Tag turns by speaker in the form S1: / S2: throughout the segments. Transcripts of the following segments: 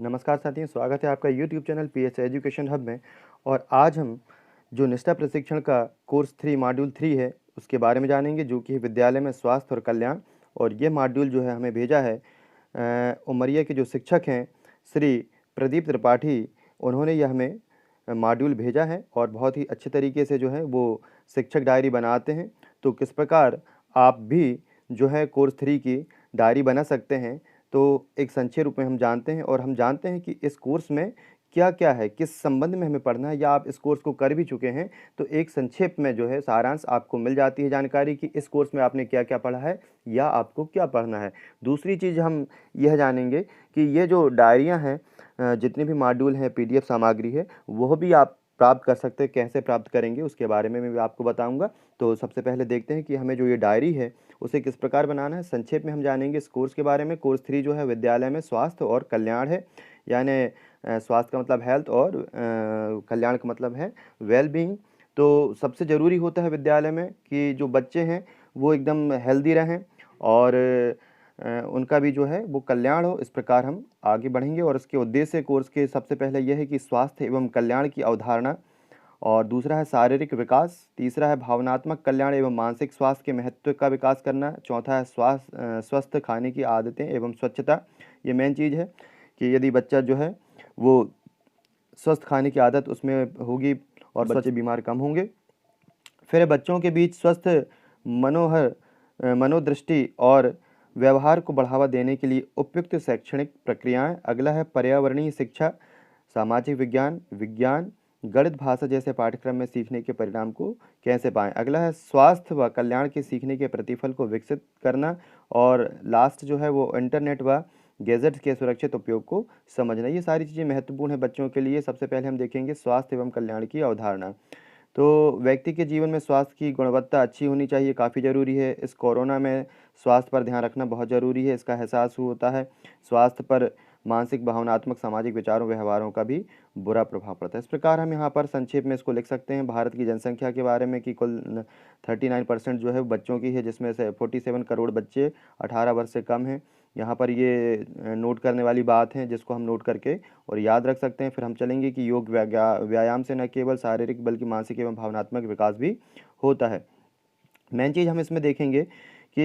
S1: नमस्कार साथियों, स्वागत है आपका YouTube channel PS education hub में। और आज हम जो निष्ठा प्रशिक्षण का कोर्स 3 मॉड्यूल 3 है उसके बारे में जानेंगे, जो कि विद्यालय में स्वास्थ्य और कल्याण। और ये मॉड्यूल जो है हमें भेजा है उमरिया के जो शिक्षक हैं श्री प्रदीप त्रिपाठी, उन्होंने यह हमें मॉड्यूल भेजा है और बहुत ही अच्छे तरीके से जो है वो शिक्षक डायरी बनाते हैं। तो किस प्रकार आप भी जो है कोर्स 3 की डायरी बना सकते हैं, तो एक संक्षेप रूप में हम जानते हैं। और हम जानते हैं कि इस कोर्स में क्या-क्या है, किस संबंध में हमें पढ़ना है, या आप इस कोर्स को कर भी चुके हैं, तो एक संक्षेप में जो है सारांश आपको मिल जाती है जानकारी कि इस कोर्स में आपने क्या-क्या पढ़ा है या आपको क्या पढ़ना है। दूसरी चीज़ हम यह जानेंगे कि ये जो डायरियाँ हैं, जितने भी मॉड्यूल हैं, पीडीएफ सामग्री है, वह भी आप प्राप्त कर सकते हैं। कैसे प्राप्त करेंगे उसके बारे में मैं भी आपको बताऊँगा। तो सबसे पहले देखते हैं कि हमें जो ये डायरी है उसे किस प्रकार बनाना है। संक्षेप में हम जानेंगे इस कोर्स के बारे में। कोर्स 3 जो है विद्यालय में स्वास्थ्य और कल्याण है, यानी स्वास्थ्य का मतलब हेल्थ और कल्याण का मतलब है वेल बीइंग। तो सबसे ज़रूरी होता है विद्यालय में कि जो बच्चे हैं वो एकदम हेल्दी रहें और उनका भी जो है वो कल्याण हो। इस प्रकार हम आगे बढ़ेंगे और इसके उद्देश्य कोर्स के सबसे पहले यह है कि स्वास्थ्य एवं कल्याण की अवधारणा, और दूसरा है शारीरिक विकास, तीसरा है भावनात्मक कल्याण एवं मानसिक स्वास्थ्य के महत्व का विकास करना, चौथा है स्वस्थ खाने की आदतें एवं स्वच्छता। ये मेन चीज़ है कि यदि बच्चा जो है वो स्वस्थ खाने की आदत उसमें होगी और बच्चे बीमार कम होंगे। फिर है बच्चों के बीच स्वस्थ मनोदृष्टि और व्यवहार को बढ़ावा देने के लिए उपयुक्त शैक्षणिक प्रक्रियाएं। अगला है पर्यावरणीय शिक्षा, सामाजिक विज्ञान, विज्ञान, गणित, भाषा जैसे पाठ्यक्रम में सीखने के परिणाम को कैसे पाएं। अगला है स्वास्थ्य व कल्याण के सीखने के प्रतिफल को विकसित करना। और लास्ट जो है वो इंटरनेट व गैजेट्स के सुरक्षित उपयोग को समझना। ये सारी चीज़ें महत्वपूर्ण है बच्चों के लिए। सबसे पहले हम देखेंगे स्वास्थ्य एवं कल्याण की अवधारणा। तो व्यक्ति के जीवन में स्वास्थ्य की गुणवत्ता अच्छी होनी चाहिए, काफ़ी ज़रूरी है। इस कोरोना में स्वास्थ्य पर ध्यान रखना बहुत ज़रूरी है, इसका एहसास होता है। स्वास्थ्य पर मानसिक, भावनात्मक, सामाजिक विचारों, व्यवहारों का भी बुरा प्रभाव पड़ता है। इस प्रकार हम यहाँ पर संक्षेप में इसको लिख सकते हैं भारत की जनसंख्या के बारे में कि कुल 39% जो है वो बच्चों की है, जिसमें से 47 करोड़ बच्चे 18 वर्ष से कम हैं। यहाँ पर ये नोट करने वाली बात है जिसको हम नोट करके और याद रख सकते हैं। फिर हम चलेंगे कि योग व्यायाम से न केवल शारीरिक बल्कि मानसिक एवं भावनात्मक विकास भी होता है। मेन चीज़ हम इसमें देखेंगे कि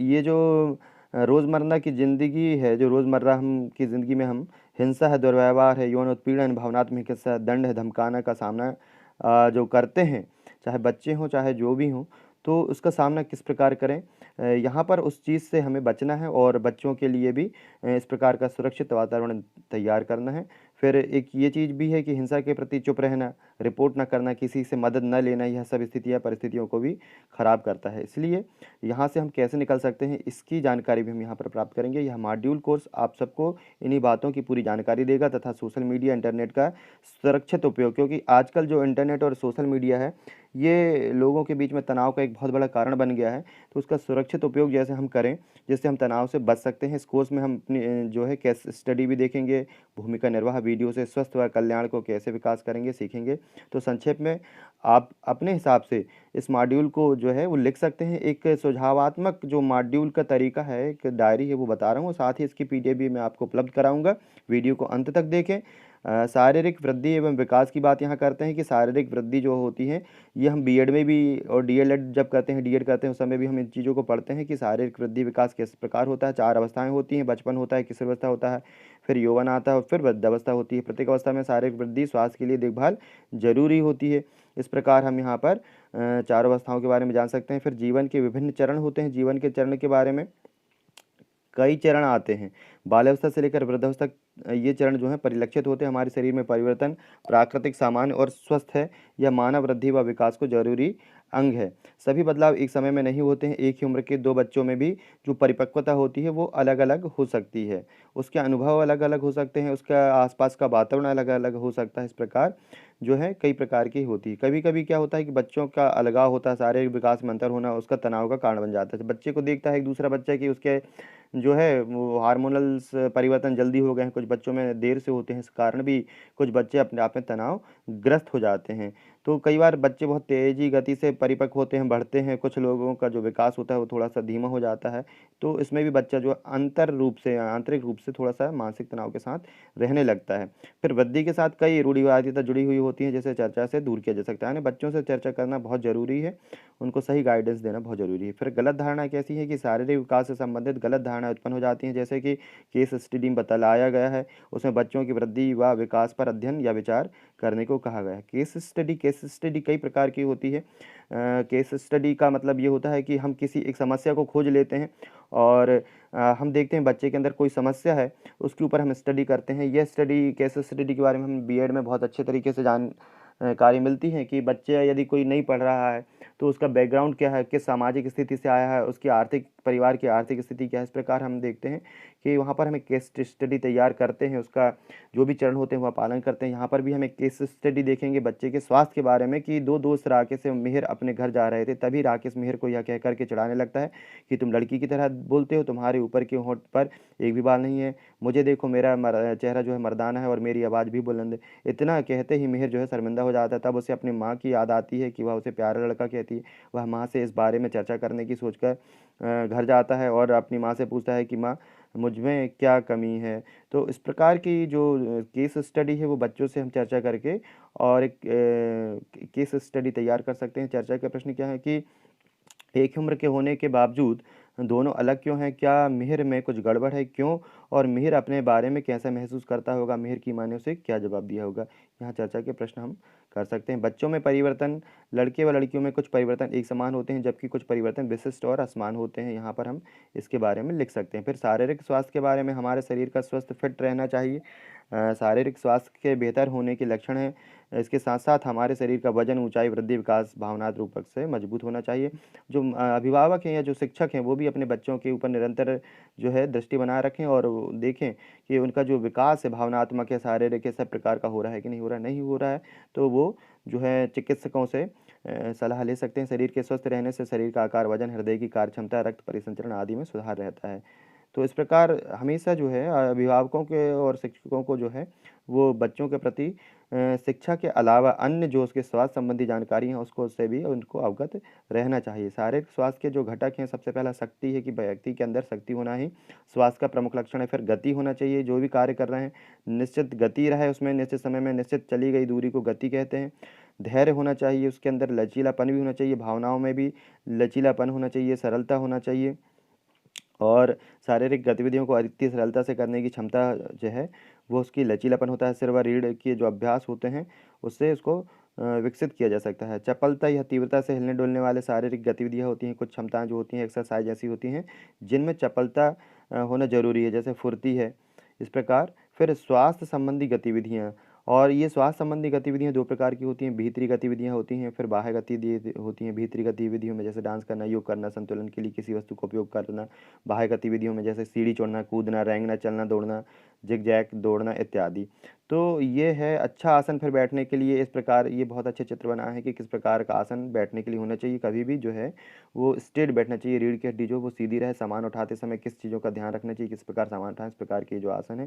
S1: ये जो रोज़मर्रा की ज़िंदगी है, जो रोज़मर्रा हम की ज़िंदगी में हम हिंसा है, दुर्व्यवहार है, यौन उत्पीड़न, भावनात्मक हिंसा, दंड है, धमकाना का सामना जो करते हैं, चाहे बच्चे हों चाहे जो भी हों, तो उसका सामना किस प्रकार करें। यहाँ पर उस चीज़ से हमें बचना है और बच्चों के लिए भी इस प्रकार का सुरक्षित वातावरण तैयार करना है। फिर एक ये चीज़ भी है कि हिंसा के प्रति चुप रहना, रिपोर्ट ना करना, किसी से मदद न लेना, यह सब स्थितियाँ परिस्थितियों को भी ख़राब करता है। इसलिए यहाँ से हम कैसे निकल सकते हैं, इसकी जानकारी भी हम यहाँ पर प्राप्त करेंगे। यह मॉड्यूल कोर्स आप सबको इन्हीं बातों की पूरी जानकारी देगा तथा सोशल मीडिया, इंटरनेट का सुरक्षित उपयोग, क्योंकि आजकल जो इंटरनेट और सोशल मीडिया है, ये लोगों के बीच में तनाव का एक बहुत बड़ा कारण बन गया है। तो उसका सुरक्षित उपयोग जैसे हम करें, जिससे हम तनाव से बच सकते हैं। इस कोर्स में हम अपनी जो है केस स्टडी भी देखेंगे, भूमिका निर्वाह वीडियो से स्वस्थ व कल्याण को कैसे विकास करेंगे सीखेंगे। तो संक्षेप में आप अपने हिसाब से इस मॉड्यूल को जो है वो लिख सकते हैं। एक सुझावात्मक जो मॉड्यूल का तरीका है, एक डायरी है, वो बता रहा हूँ। साथ ही इसकी पीडीएफ भी मैं आपको उपलब्ध कराऊंगा। वीडियो को अंत तक देखें। शारीरिक वृद्धि एवं विकास की बात यहाँ करते हैं कि शारीरिक वृद्धि जो होती है, ये हम बीएड में भी और डीएलएड जब करते हैं, डीएड करते हैं, उस समय भी हम इन चीज़ों को पढ़ते हैं कि शारीरिक वृद्धि विकास किस प्रकार होता है। 4 अवस्थाएं होती हैं, बचपन होता है, किशोर अवस्था होता है, फिर यौवन आता है और फिर वृद्धावस्था होती है। प्रत्येक अवस्था में शारीरिक वृद्धि स्वास्थ्य के लिए देखभाल जरूरी होती है। इस प्रकार हम यहाँ पर चारों अवस्थाओं के बारे में जान सकते हैं। फिर जीवन के विभिन्न चरण होते हैं। जीवन के चरण के बारे में कई चरण आते हैं। बाल्यावस्था से लेकर वृद्धावस्था ये चरण जो है परिलक्षित होते हैं। हमारे शरीर में परिवर्तन प्राकृतिक, सामान्य और स्वस्थ है। यह मानव वृद्धि व विकास को जरूरी अंग है। सभी बदलाव एक समय में नहीं होते हैं। एक ही उम्र के दो बच्चों में भी जो परिपक्वता होती है वो अलग अलग हो सकती है। उसके अनुभव अलग अलग हो सकते हैं, उसका आसपास का वातावरण अलग अलग हो सकता है। इस प्रकार जो है कई प्रकार की होती है। कभी-कभी क्या होता है कि बच्चों का अलगाव होता है, शारीरिक विकास में अंतर होना उसका तनाव का कारण बन जाता है। जब बच्चे को देखता है एक दूसरा बच्चा कि उसके जो है वो हार्मोनल्स परिवर्तन जल्दी हो गए हैं, कुछ बच्चों में देर से होते हैं, इस कारण भी कुछ बच्चे अपने आप में तनावग्रस्त हो जाते हैं। तो कई बार बच्चे बहुत तेज़ी गति से परिपक्व होते हैं, बढ़ते हैं, कुछ लोगों का जो विकास होता है वो थोड़ा-सा धीमा हो जाता है। तो इसमें भी बच्चा जो आंतरिक रूप से थोड़ा-सा मानसिक तनाव के साथ रहने लगता है। फिर वृद्धि के साथ कई रूढ़िवादिता जुड़ी हुई होती है, जिसे चर्चा से दूर किया जा सकता है। यानी बच्चों से चर्चा करना बहुत ज़रूरी है, उनको सही गाइडेंस देना बहुत ज़रूरी है। फिर गलत धारणा एक ऐसी है कि शारीरिक विकास से संबंधित गलत धारणा उत्पन्न हो जाती हैं, जैसे कि केस स्टडी में बतलाया गया है, उसमें बच्चों की वृद्धि व विकास पर अध्ययन या विचार करने को कहा गया है। केस स्टडी कई प्रकार की होती है। केस स्टडी का मतलब ये होता है कि हम किसी एक समस्या को खोज लेते हैं और हम देखते हैं बच्चे के अंदर कोई समस्या है, उसके ऊपर हम स्टडी करते हैं। यह स्टडी केस स्टडी के बारे में हम बीएड में बहुत अच्छे तरीके से जानकारी मिलती है कि बच्चे यदि कोई नहीं पढ़ रहा है तो उसका बैकग्राउंड क्या है, किस सामाजिक स्थिति से आया है, उसकी आर्थिक परिवार की आर्थिक स्थिति क्या है। इस प्रकार हम देखते हैं कि वहाँ पर हम एक केस स्टडी तैयार करते हैं, उसका जो भी चरण होते हैं वह पालन करते हैं। यहाँ पर भी हम एक केस स्टडी देखेंगे बच्चे के स्वास्थ्य के बारे में कि दो दोस्त राकेश एवं मिहिर अपने घर जा रहे थे, तभी राकेश मिहिर को यह कह कर के चिढ़ाने लगता है कि तुम लड़की की तरह बोलते हो, तुम्हारे ऊपर के होंठ पर एक भी बाल नहीं है, मुझे देखो मेरा चेहरा जो है मर्दाना है और मेरी आवाज़ भी बुलंद है। इतना कहते ही मिहिर जो है शर्मिंदा हो जाता है। तब उसे अपनी माँ की याद आती है कि वह उसे प्यारा लड़का कहती है। वह माँ से इस बारे में चर्चा करने की सोचकर घर जाता है और अपनी माँ से पूछता है कि माँ, मुझ में क्या कमी है। तो इस प्रकार की जो केस स्टडी है वो बच्चों से हम चर्चा करके और एक केस स्टडी तैयार कर सकते हैं। चर्चा का प्रश्न क्या है कि एक ही उम्र के होने के बावजूद दोनों अलग क्यों हैं? क्या मिहिर में कुछ गड़बड़ है? क्यों? और मिहिर अपने बारे में कैसा महसूस करता होगा? मिहिर की माँ ने उसे क्या जवाब दिया होगा? यहाँ चर्चा के प्रश्न हम कर सकते हैं। बच्चों में परिवर्तन, लड़के व लड़कियों में कुछ परिवर्तन एक समान होते हैं, जबकि कुछ परिवर्तन विशिष्ट और असमान होते हैं। यहाँ पर हम इसके बारे में लिख सकते हैं। फिर शारीरिक स्वास्थ्य के बारे में, हमारे शरीर का स्वस्थ फिट रहना चाहिए। शारीरिक स्वास्थ्य के बेहतर होने के लक्षण हैं। इसके साथ-साथ हमारे शरीर का वजन, ऊँचाई, वृद्धि, विकास भावनात्मक रूप से मजबूत होना चाहिए। जो अभिभावक हैं या जो शिक्षक हैं वो भी अपने बच्चों के ऊपर निरंतर जो है दृष्टि बनाए रखें और वो देखें कि उनका जो विकास है भावनात्मक है, शारीरिक है, सब प्रकार का हो रहा है कि नहीं हो रहा है। नहीं हो रहा है तो वो जो है चिकित्सकों से सलाह ले सकते हैं। शरीर के स्वस्थ रहने से शरीर का आकार, वजन, हृदय की कार्यक्षमता, रक्त परिसंचरण आदि में सुधार रहता है। तो इस प्रकार हमेशा जो है अभिभावकों के और शिक्षकों को जो है वो बच्चों के प्रति शिक्षा के अलावा अन्य जो उसके स्वास्थ्य संबंधी जानकारी है उसको उससे भी उनको अवगत रहना चाहिए। शारीरिक स्वास्थ्य के जो घटक हैं, सबसे पहला शक्ति है कि व्यक्ति के अंदर शक्ति होना ही स्वास्थ्य का प्रमुख लक्षण है। फिर गति होना चाहिए, जो भी कार्य कर रहे हैं निश्चित गति रहे, उसमें निश्चित समय में निश्चित चली गई दूरी को गति कहते हैं। धैर्य होना चाहिए, उसके अंदर लचीलापन भी होना चाहिए, भावनाओं में भी लचीलापन होना चाहिए, सरलता होना चाहिए और शारीरिक गतिविधियों को इतनी सरलता से करने की क्षमता जो है वो उसकी लचीलापन होता है। सिर व रीढ़ के जो अभ्यास होते हैं उससे उसको विकसित किया जा सकता है। चपलता या तीव्रता से हिलने डुलने वाले शारीरिक गतिविधियाँ होती हैं, कुछ क्षमताएं जो होती हैं एक्सरसाइज ऐसी होती हैं जिनमें चपलता होना जरूरी है, जैसे फुर्ती है। इस प्रकार फिर स्वास्थ्य संबंधी गतिविधियाँ, और ये स्वास्थ्य संबंधी गतिविधियाँ दो प्रकार की होती हैं। भीतरी गतिविधियाँ होती हैं, फिर बाह्य गतिविधि होती हैं। भीतरी गतिविधियों में जैसे डांस करना, योग करना, संतुलन के लिए किसी वस्तु का उपयोग करना। बाह्य गतिविधियों में जैसे सीढ़ी चढ़ना, कूदना, रेंगना, चलना, दौड़ना, जिग-जैग दौड़ना इत्यादि। तो ये है अच्छा आसन फिर बैठने के लिए। इस प्रकार ये बहुत अच्छे चित्र बनाए हैं कि किस प्रकार का आसन बैठने के लिए होना चाहिए। कभी भी जो है वो स्ट्रेट बैठना चाहिए, रीढ़ की हड्डी जो वो सीधी रहे। सामान उठाते समय किस चीज़ों का ध्यान रखना चाहिए, किस प्रकार सामान उठाएं, इस प्रकार के जो आसन है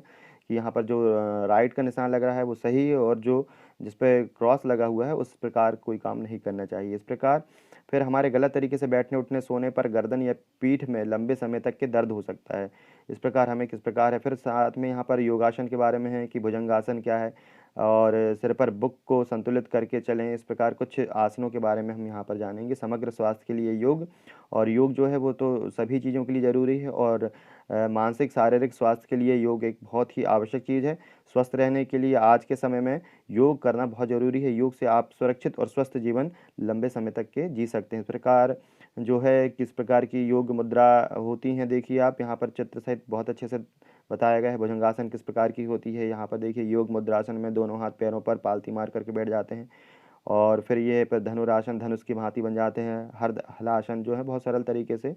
S1: कि यहाँ पर जो राइट का निशान लग रहा है वो सही है और जो जिस पे क्रॉस लगा हुआ है उस प्रकार कोई काम नहीं करना चाहिए। इस प्रकार फिर हमारे गलत तरीके से बैठने उठने सोने पर गर्दन या पीठ में लंबे समय तक के दर्द हो सकता है। इस प्रकार हमें किस प्रकार है, फिर साथ में यहाँ पर योगासन के बारे में है कि भुजंगासन क्या है और सिर पर बुक को संतुलित करके चलें। इस प्रकार कुछ आसनों के बारे में हम यहाँ पर जानेंगे। समग्र स्वास्थ्य के लिए योग, और योग जो है वो तो सभी चीज़ों के लिए ज़रूरी है और मानसिक शारीरिक स्वास्थ्य के लिए योग एक बहुत ही आवश्यक चीज़ है। स्वस्थ रहने के लिए आज के समय में योग करना बहुत ज़रूरी है। योग से आप सुरक्षित और स्वस्थ जीवन लंबे समय तक के जी सकते हैं। इस प्रकार जो है किस प्रकार की योग मुद्रा होती हैं, देखिए आप यहाँ पर चित्र सहित बहुत अच्छे से बताया गया है। भुजंगासन किस प्रकार की होती है, यहाँ पर देखिए योग मुद्रासन में दोनों हाथ पैरों पर पालती मार करके बैठ जाते हैं। और फिर ये पर धनुरासन, धनुष की भांति बन जाते हैं। हलासन जो है बहुत सरल तरीके से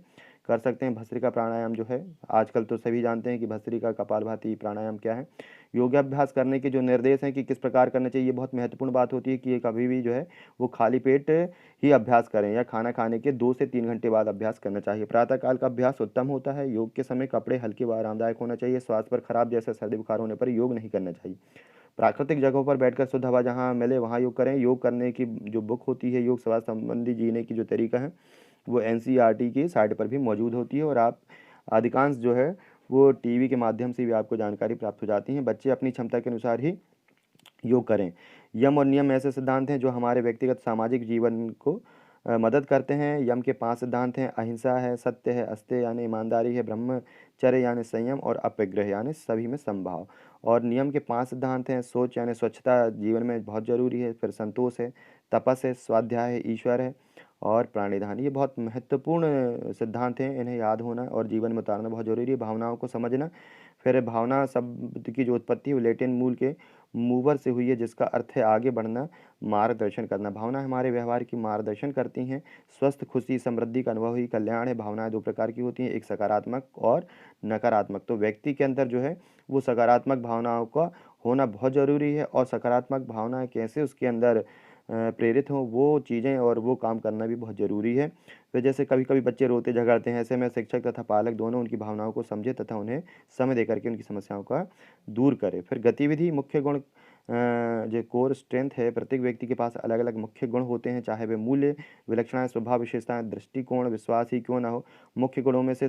S1: कर सकते हैं। भस्त्रिका प्राणायाम जो है आजकल तो सभी जानते हैं कि भस्त्रिका कपालभाति प्राणायाम क्या है। योगाभ्यास करने के जो निर्देश हैं कि किस प्रकार करना चाहिए, ये बहुत महत्वपूर्ण बात होती है कि ये कभी भी जो है वो खाली पेट ही अभ्यास करें या खाना खाने के 2 से 3 घंटे बाद अभ्यास करना चाहिए। प्रातःकाल का अभ्यास उत्तम होता है। योग के समय कपड़े हल्के व आरामदायक होना चाहिए। स्वास्थ्य पर खराब जैसे सर्दी बुखार होने पर योग नहीं करना चाहिए। प्राकृतिक जगहों पर बैठकर शुद्ध हवा जहाँ मिले वहाँ योग करें। योग करने की जो बुक होती है योग स्वास्थ्य संबंधी जीने की जो तरीका है वो एनसीईआरटी की साइट पर भी मौजूद होती है, और आप अधिकांश जो है वो टीवी के माध्यम से भी आपको जानकारी प्राप्त हो जाती है। बच्चे अपनी क्षमता के अनुसार ही योग करें। यम और नियम ऐसे सिद्धांत हैं जो हमारे व्यक्तिगत सामाजिक जीवन को मदद करते हैं। यम के 5 सिद्धांत हैं, अहिंसा है, सत्य है, अस्तेय यानी ईमानदारी है, ब्रह्मचर्य यानी संयम, और अपरिग्रह यानी सभी में समभाव। और नियम के 5 सिद्धांत हैं, सोच यानी स्वच्छता जीवन में बहुत जरूरी है, फिर संतोष है, तपस है, स्वाध्याय है, ईश्वर है, और प्राणिधान। ये बहुत महत्वपूर्ण सिद्धांत हैं, इन्हें याद होना और जीवन में उतारना बहुत जरूरी है। भावनाओं को समझना, फिर भावना शब्द की जो उत्पत्ति है लैटिन मूल के मूवर से हुई है, जिसका अर्थ है आगे बढ़ना, मार्गदर्शन करना। भावना हमारे व्यवहार की मार्गदर्शन करती हैं। स्वस्थ, खुशी, समृद्धि का अनुभव ही कल्याण है। भावनाएं 2 प्रकार की होती हैं, एक सकारात्मक और नकारात्मक। तो व्यक्ति के अंदर जो है वो सकारात्मक भावनाओं का होना बहुत ज़रूरी है, और सकारात्मक भावनाएं कैसे उसके अंदर प्रेरित हों वो चीज़ें और वो काम करना भी बहुत ज़रूरी है। तो जैसे कभी कभी बच्चे रोते झगड़ते हैं, ऐसे में शिक्षक तथा पालक दोनों उनकी भावनाओं को समझे तथा उन्हें समय देकर के उनकी समस्याओं का दूर करे। फिर गतिविधि मुख्य गुण, जो कोर स्ट्रेंथ है, प्रत्येक व्यक्ति के पास अलग अलग मुख्य गुण होते हैं, चाहे वे मूल्य, विलक्षणताएं, स्वभाव विशेषताएं, दृष्टिकोण, विश्वास ही क्यों ना हो। मुख्य गुणों में से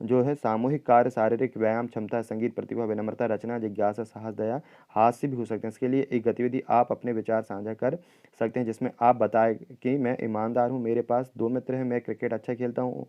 S1: जो है सामूहिक कार्य, शारीरिक व्यायाम, क्षमता, संगीत, प्रतिभा, विनम्रता, रचना, जिज्ञासा, साहस, दया, हास्य भी हो सकते हैं। इसके लिए एक गतिविधि आप अपने विचार साझा कर सकते हैं, जिसमें आप बताएं कि मैं ईमानदार हूँ, मेरे पास 2 मित्र हैं, मैं क्रिकेट अच्छा खेलता हूँ।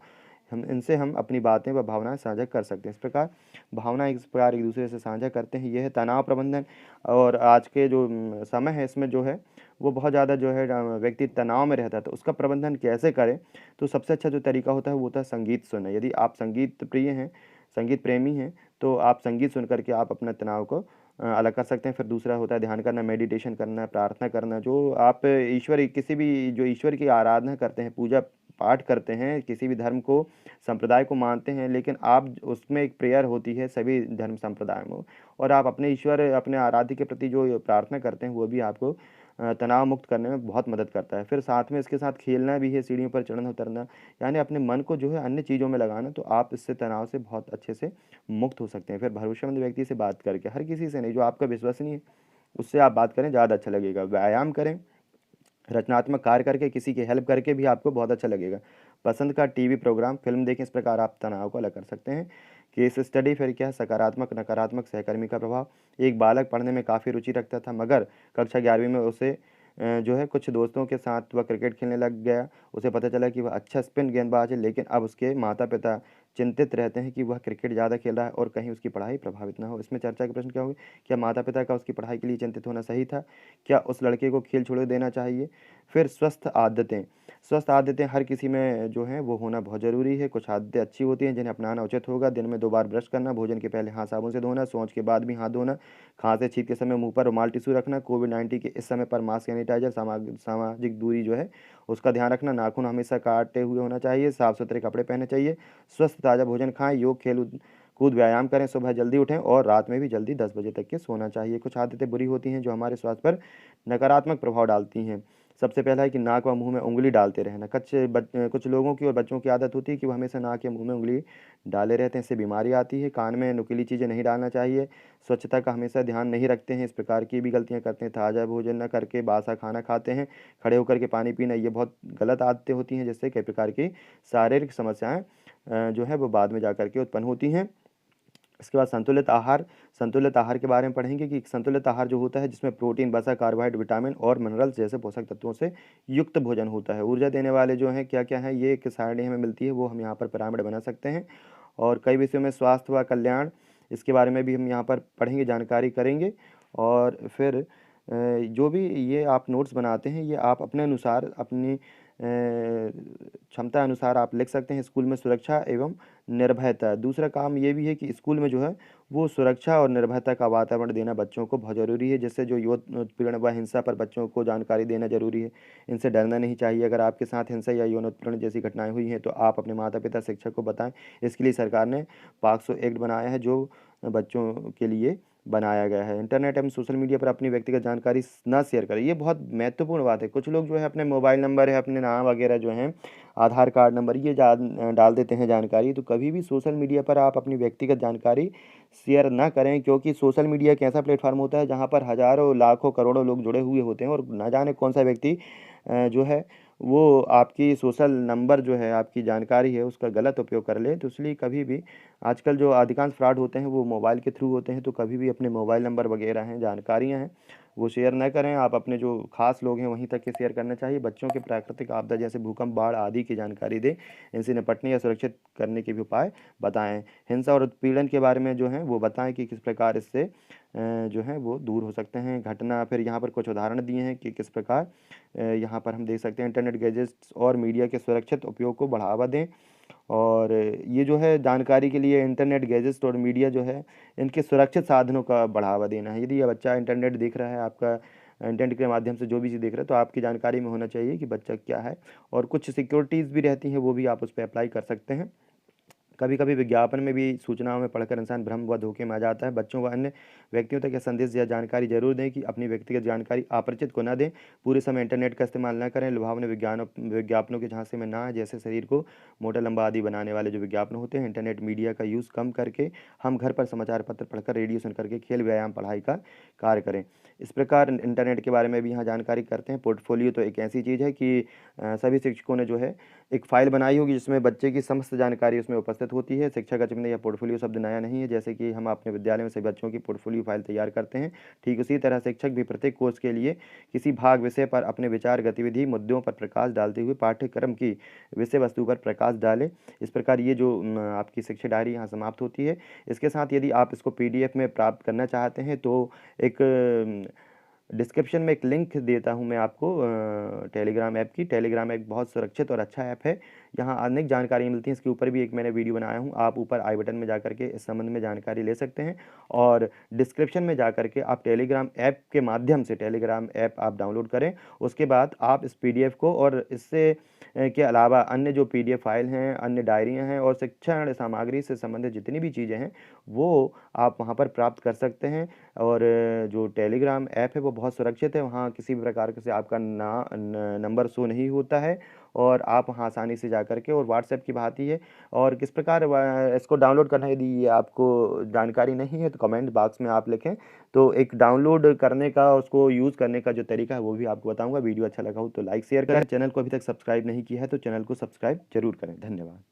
S1: हम अपनी बातें व भावनाएं साझा कर सकते हैं। इस प्रकार भावनाएं इस प्रकार एक दूसरे से साझा करते हैं। यह है तनाव प्रबंधन। और आज के जो समय है इसमें जो है वो बहुत ज़्यादा जो है व्यक्ति तनाव में रहता है, तो उसका प्रबंधन कैसे करें। तो सबसे अच्छा जो तरीका होता है वो होता है संगीत सुनना। यदि आप संगीत प्रिय हैं, संगीत प्रेमी हैं, तो आप संगीत सुन करके आप अपना तनाव को अलग कर सकते हैं। फिर दूसरा होता है ध्यान करना, मेडिटेशन करना, प्रार्थना करना। जो आप ईश्वर किसी भी जो ईश्वर की आराधना करते हैं, पूजा पाठ करते हैं, किसी भी धर्म को, संप्रदाय को मानते हैं, लेकिन आप उसमें एक प्रेयर होती है सभी धर्म संप्रदायों में, और आप अपने ईश्वर, अपने आराध्य के प्रति जो प्रार्थना करते हैं वो भी आपको तनाव मुक्त करने में बहुत मदद करता है। फिर साथ में इसके साथ खेलना भी है, सीढ़ियों पर चढ़ना उतरना, यानी अपने मन को जो है अन्य चीज़ों में लगाना, तो आप इससे तनाव से बहुत अच्छे से मुक्त हो सकते हैं। फिर भरोसेमंद व्यक्ति से बात करके, हर किसी से नहीं, जो आपका विश्वसनीय है उससे आप बात करें, ज़्यादा अच्छा लगेगा। व्यायाम करें, रचनात्मक कार्य करके, किसी की हेल्प करके भी आपको बहुत अच्छा लगेगा। पसंद का टीवी प्रोग्राम, फिल्म देखें, इस प्रकार आप तनाव को अलग कर सकते हैं। केस स्टडी फिर क्या है, सकारात्मक नकारात्मक सहकर्मी का प्रभाव। एक बालक पढ़ने में काफ़ी रुचि रखता था, मगर कक्षा 11वीं में उसे जो है कुछ दोस्तों के साथ वह क्रिकेट खेलने लग गया। उसे पता चला कि वह अच्छा स्पिन गेंदबाज है, लेकिन अब उसके माता पिता चिंतित रहते हैं कि वह क्रिकेट ज़्यादा खेल रहा है और कहीं उसकी पढ़ाई प्रभावित ना हो। इसमें चर्चा के प्रश्न क्या होंगे, क्या माता पिता का उसकी पढ़ाई के लिए चिंतित होना सही था? क्या उस लड़के को खेल छोड़ देना चाहिए? फिर स्वस्थ आदतें, स्वस्थ आदतें हर किसी में जो हैं वो होना बहुत ज़रूरी है। कुछ आदतें अच्छी होती हैं जिन्हें अपनाना उचित होगा। दिन में 2 बार ब्रश करना, भोजन के पहले हाथ साबुन से धोना, शौच के बाद भी हाथ धोना, खांसते छींकते के समय मुंह पर रुमाल टिश्यू रखना, कोविड-19 के इस समय पर मास्क, सैनिटाइजर, सामाजिक दूरी जो है उसका ध्यान रखना, नाखून हमेशा काटे हुए होना चाहिए, साफ सुथरे कपड़े पहनने चाहिए, स्वस्थ ताज़ा भोजन खाएं, योग खेल कूद व्यायाम करें, सुबह जल्दी उठें और रात में भी जल्दी 10 बजे तक के सोना चाहिए। कुछ आदतें बुरी होती हैं जो हमारे स्वास्थ्य पर नकारात्मक प्रभाव डालती हैं। सबसे पहला है कि नाक व मुंह में उंगली डालते रहना। कुछ लोगों की और बच्चों की आदत होती है कि वो हमेशा नाक या मुंह में उंगली डाले रहते हैं, इससे बीमारी आती है। कान में नुकीली चीज़ें नहीं डालना चाहिए। स्वच्छता का हमेशा ध्यान नहीं रखते हैं, इस प्रकार की भी गलतियां करते हैं। ताज़ा भोजन न करके बासा खाना खाते हैं, खड़े होकर के पानी पीना, ये बहुत गलत आदतें होती हैं, जिससे कई प्रकार की शारीरिक समस्याएं जो है वो बाद में जा के उत्पन्न होती हैं। इसके बाद संतुलित आहार, संतुलित आहार के बारे में पढ़ेंगे कि संतुलित आहार जो होता है जिसमें प्रोटीन, वसा, कार्बोहाइड्रेट, विटामिन और मिनरल्स जैसे पोषक तत्वों से युक्त भोजन होता है। ऊर्जा देने वाले जो हैं क्या क्या हैं, ये एक सारणी हमें मिलती है, वो हम यहाँ पर पिरामिड बना सकते हैं। और कई विषयों में स्वास्थ्य व कल्याण, इसके बारे में भी हम यहाँ पर पढ़ेंगे, जानकारी करेंगे। और फिर जो भी ये आप नोट्स बनाते हैं ये आप अपने अनुसार, अपनी क्षमता अनुसार आप लिख सकते हैं। स्कूल में सुरक्षा एवं निर्भयता, दूसरा काम ये भी है कि स्कूल में जो है वो सुरक्षा और निर्भयता का वातावरण देना बच्चों को बहुत ज़रूरी है, जिससे जो यौन उत्पीड़न व हिंसा पर बच्चों को जानकारी देना जरूरी है। इनसे डरना नहीं चाहिए। अगर आपके साथ हिंसा या यौन उत्पीड़न जैसी घटनाएं हुई हैं तो आप अपने माता पिता, शिक्षक को बताएं। इसके लिए सरकार ने पॉक्सो एक्ट बनाया है जो बच्चों के लिए बनाया गया है। इंटरनेट एवं सोशल मीडिया पर अपनी व्यक्तिगत जानकारी ना शेयर करें, ये बहुत महत्वपूर्ण बात है। कुछ लोग जो है अपने मोबाइल नंबर है, अपने नाम वगैरह जो हैं, आधार कार्ड नंबर, ये डाल देते हैं जानकारी। तो कभी भी सोशल मीडिया पर आप अपनी व्यक्तिगत जानकारी शेयर ना करें, क्योंकि सोशल मीडिया एक ऐसा प्लेटफॉर्म होता है जहाँ पर हज़ारों लाखों करोड़ों लोग जुड़े हुए होते हैं, और ना जाने कौन सा व्यक्ति जो है वो आपकी सोशल नंबर जो है, आपकी जानकारी है, उसका गलत उपयोग कर ले। तो इसलिए कभी भी, आजकल जो अधिकांश फ्रॉड होते हैं वो मोबाइल के थ्रू होते हैं, तो कभी भी अपने मोबाइल नंबर वगैरह हैं, जानकारियाँ हैं, वो शेयर न करें। आप अपने जो खास लोग हैं वहीं तक के शेयर करना चाहिए। बच्चों के प्राकृतिक आपदा जैसे भूकंप, बाढ़ आदि की जानकारी दें। इनसे निपटने या सुरक्षित करने के भी उपाय बताएं। हिंसा और उत्पीड़न के बारे में जो है वो बताएं कि किस प्रकार इससे जो है वो दूर हो सकते हैं। घटना, फिर यहाँ पर कुछ उदाहरण दिए हैं कि किस प्रकार यहाँ पर हम देख सकते हैं। इंटरनेट गैजेट्स और मीडिया के सुरक्षित उपयोग को बढ़ावा दें। और ये जो है जानकारी के लिए इंटरनेट गैजेट्स और मीडिया जो है, इनके सुरक्षित साधनों का बढ़ावा देना है। यदि ये बच्चा इंटरनेट देख रहा है, आपका इंटरनेट के माध्यम से जो भी चीज़ देख रहा है, तो आपकी जानकारी में होना चाहिए कि बच्चा क्या है। और कुछ सिक्योरिटीज़ भी रहती हैं, वो भी आप उस पर अप्लाई कर सकते हैं। कभी कभी विज्ञापन में भी सूचनाओं में पढ़कर इंसान भ्रम व धोखे में आ जाता है। बच्चों व अन्य व्यक्तियों तक यह संदेश या जानकारी जरूर दें कि अपनी व्यक्तिगत जानकारी अपरिचित को न दें। पूरे समय इंटरनेट का इस्तेमाल न करें। लुभावने विज्ञापनों के झांसे में ना आए, जैसे शरीर को मोटा लंबा आदि बनाने वाले जो विज्ञापन होते हैं। इंटरनेट मीडिया का यूज़ कम करके हम घर पर समाचार पत्र पढ़कर, रेडियो सुन करके, खेल, व्यायाम, पढ़ाई का कार्य करें। इस प्रकार इंटरनेट के बारे में भी यहाँ जानकारी करते हैं। पोर्टफोलियो तो एक ऐसी चीज़ है कि सभी शिक्षकों ने जो है एक फाइल बनाई होगी जिसमें बच्चे की समस्त जानकारी उसमें उपस्थित होती है। शिक्षक का चिन्ह या पोर्टफोलियो शब्द नया नहीं है। जैसे कि हम अपने विद्यालय में सभी बच्चों की पोर्टफोलियो फाइल तैयार करते हैं, ठीक उसी तरह शिक्षक भी प्रत्येक कोर्स के लिए किसी भाग विषय पर अपने विचार, गतिविधि, मुद्दों पर प्रकाश डालते हुए पाठ्यक्रम की विषय वस्तु पर प्रकाश डालें। इस प्रकार ये जो आपकी शिक्षा डायरी यहाँ समाप्त होती है। इसके साथ यदि आप इसको PDF में प्राप्त करना चाहते हैं तो एक डिस्क्रिप्शन में एक लिंक देता हूं मैं आपको टेलीग्राम ऐप की। टेलीग्राम एक बहुत सुरक्षित और अच्छा ऐप है। यहाँ अनेक जानकारी मिलती है। इसके ऊपर भी एक मैंने वीडियो बनाया हूँ, आप ऊपर आई बटन में जाकर के इस संबंध में जानकारी ले सकते हैं। और डिस्क्रिप्शन में जाकर के आप टेलीग्राम ऐप के माध्यम से टेलीग्राम ऐप आप डाउनलोड करें। उसके बाद आप इस PDF को और इससे के अलावा अन्य जो PDF फाइल हैं, अन्य डायरियाँ हैं और शिक्षण सामग्री से संबंधित जितनी भी चीज़ें हैं वो आप वहाँ पर प्राप्त कर सकते हैं। और जो टेलीग्राम ऐप है वो बहुत सुरक्षित है। वहाँ किसी भी प्रकार से आपका नंबर शो नहीं होता है, और आप वहाँ आसानी से जा कर के, और व्हाट्सएप की बात ही है। और किस प्रकार इसको डाउनलोड करना है, यदि ये आपको जानकारी नहीं है तो कमेंट बॉक्स में आप लिखें, तो एक डाउनलोड करने का, उसको यूज़ करने का जो तरीका है वो भी आपको बताऊंगा। वीडियो अच्छा लगा हो तो लाइक शेयर करें। चैनल को अभी तक सब्सक्राइब नहीं किया है तो चैनल को सब्सक्राइब जरूर करें। धन्यवाद।